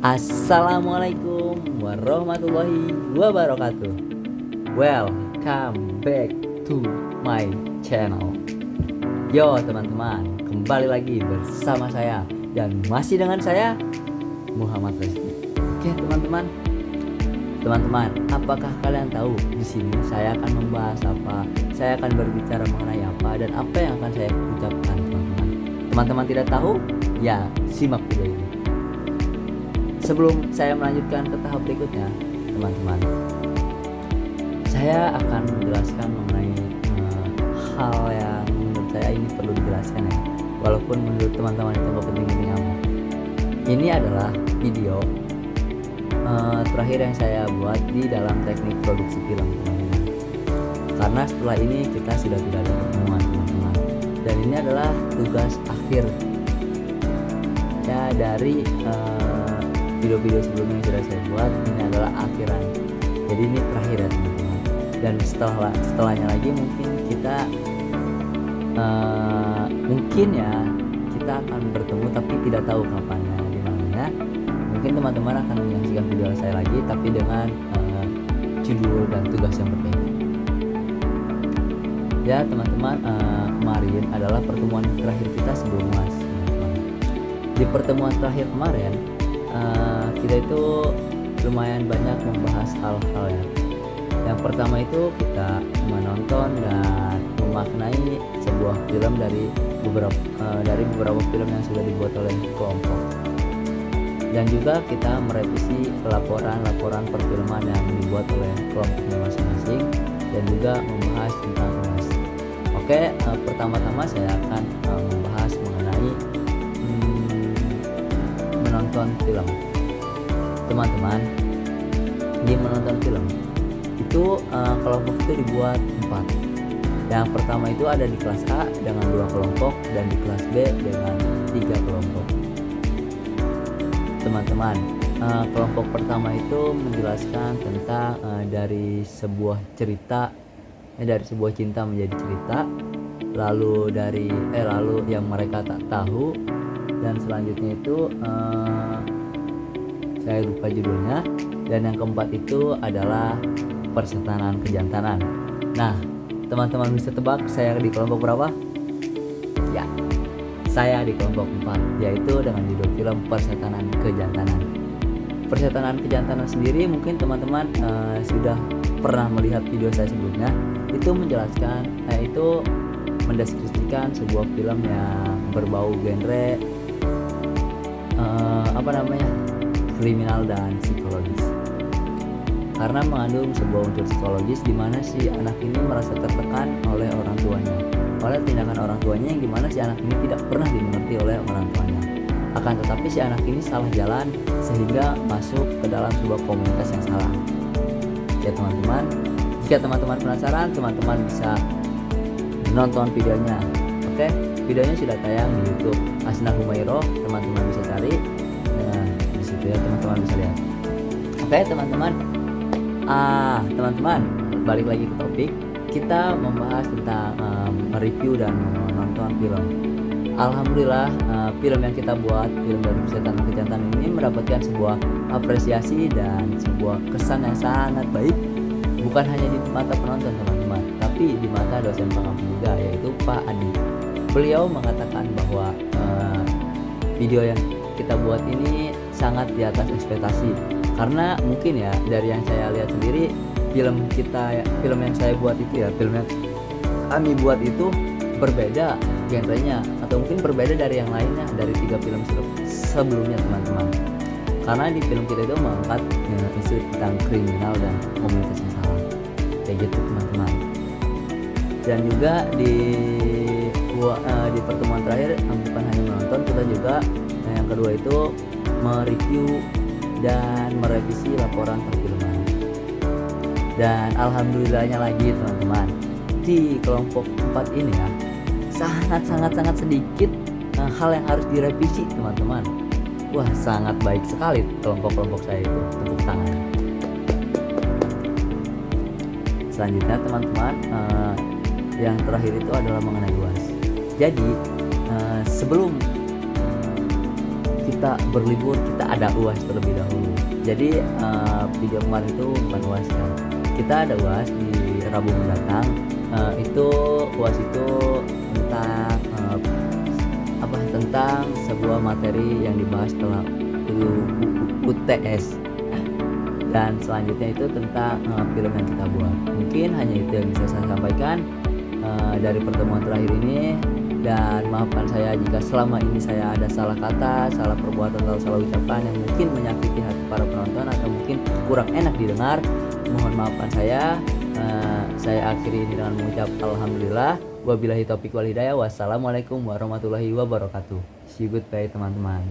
Assalamualaikum warahmatullahi wabarakatuh. Welcome back to my channel. Yo teman-teman, kembali lagi bersama saya dan masih dengan saya Muhammad Rizky. Oke teman-teman, apakah kalian tahu di sini saya akan membahas apa? Saya akan berbicara mengenai apa dan apa yang akan saya ucapkan, teman-teman. Teman-teman tidak tahu? Ya, simak video ini. Sebelum saya melanjutkan ke tahap berikutnya, teman-teman, saya akan menjelaskan mengenai hal yang menurut saya ini perlu dijelaskan ya, walaupun menurut teman-teman itu nggak penting-penting amat. Ini adalah video terakhir yang saya buat di dalam teknik produksi film, teman-teman. Karena setelah ini kita sudah tidak ada pertemuan, teman-teman. Dan ini adalah tugas akhir ya dari video-video sebelumnya yang sudah saya buat. Ini adalah akhiran, jadi ini terakhir ya teman-teman. Dan setelahnya lagi mungkin kita akan bertemu, tapi tidak tahu kapannya, di mananya. Mungkin teman-teman akan menyaksikan video saya lagi, tapi dengan judul dan tugas yang berbeda. Ya teman-teman, kemarin adalah pertemuan terakhir kita sebelum Mas. Di pertemuan terakhir kemarin kita itu lumayan banyak membahas hal-hal ya. Yang pertama itu kita menonton dan memaknai sebuah film dari beberapa film yang sudah dibuat oleh kelompok, dan juga kita merevisi laporan perfilman yang dibuat oleh kelompoknya masing-masing, dan juga membahas tentang tugas. Oke, pertama-tama saya akan membahas mengenai menonton film. Teman-teman, di menonton film itu kelompok itu dibuat 4. Yang pertama itu ada di kelas A dengan 2 kelompok, dan di kelas B dengan 3 kelompok. Teman-teman, kelompok pertama itu menjelaskan tentang dari sebuah cerita, dari sebuah cinta menjadi cerita, lalu yang mereka tak tahu, dan selanjutnya itu saya lupa judulnya. Dan yang keempat itu adalah persetanan kejantanan. Nah, teman-teman bisa tebak saya di kelompok berapa? Ya, saya di kelompok 4, yaitu dengan judul film Persetanan Kejantanan. Persetanan kejantanan sendiri mungkin teman-teman sudah pernah melihat video saya sebelumnya. Itu menjelaskan, itu mendeskripsikan sebuah film yang berbau genre kriminal dan psikologis, karena mengandung sebuah unsur psikologis di mana si anak ini merasa tertekan oleh orang tuanya, oleh tindakan orang tuanya, yang dimana si anak ini tidak pernah dimengerti oleh orang tuanya. Akan tetapi si anak ini salah jalan sehingga masuk ke dalam sebuah komunitas yang salah. Ya teman-teman, jika teman-teman penasaran, teman-teman bisa nonton videonya. Oke, videonya sudah tayang di YouTube Asnah Humairah, teman-teman bisa cari. Nah, di situ ya teman-teman bisa lihat. Oke teman-teman, balik lagi ke topik. Kita membahas tentang mereview dan menonton film. Alhamdulillah, film yang kita buat, film dari Persetanan Kejantanan ini mendapatkan sebuah apresiasi dan sebuah kesan yang sangat baik, bukan hanya di mata penonton teman-teman, tapi di mata dosen pengampu juga, yaitu Pak Adi. Beliau mengatakan bahwa video yang kita buat ini sangat di atas ekspektasi, karena mungkin ya dari yang saya lihat sendiri, film yang saya buat itu ya, film yang kami buat itu berbeda genrenya, atau mungkin berbeda dari yang lainnya, dari 3 film sebelumnya teman-teman. Karena di film kita itu mengangkat isu tentang kriminal dan komunitas yang salah, kayak gitu teman-teman. Dan juga di pertemuan terakhir bukan hanya menonton, kita juga yang kedua itu mereview dan merevisi laporan perfilman. Dan alhamdulillahnya lagi teman-teman, di kelompok 4 ini ya sangat sedikit hal yang harus direvisi teman-teman. Wah, sangat baik sekali kelompok-kelompok saya itu, tepuk tangan. Selanjutnya teman-teman, yang terakhir itu adalah mengenai UAS. Jadi sebelum kita berlibur kita ada UAS terlebih dahulu. Jadi video kemarin itu bukan UAS ya, kita ada UAS di Rabu mendatang. Itu UAS itu tentang tentang sebuah materi yang dibahas setelah UTS, dan selanjutnya itu tentang film yang kita buat. Mungkin hanya itu yang bisa saya sampaikan dari pertemuan terakhir ini, dan maafkan saya jika selama ini saya ada salah kata, salah perbuatan atau salah ucapan yang mungkin menyakiti hati para penonton atau mungkin kurang enak didengar. Mohon maafkan saya. Saya akhiri ini dengan mengucap alhamdulillah, wabillahi taufiq wal hidayah, wassalamualaikum warahmatullahi wabarakatuh. See you goodbye teman-teman.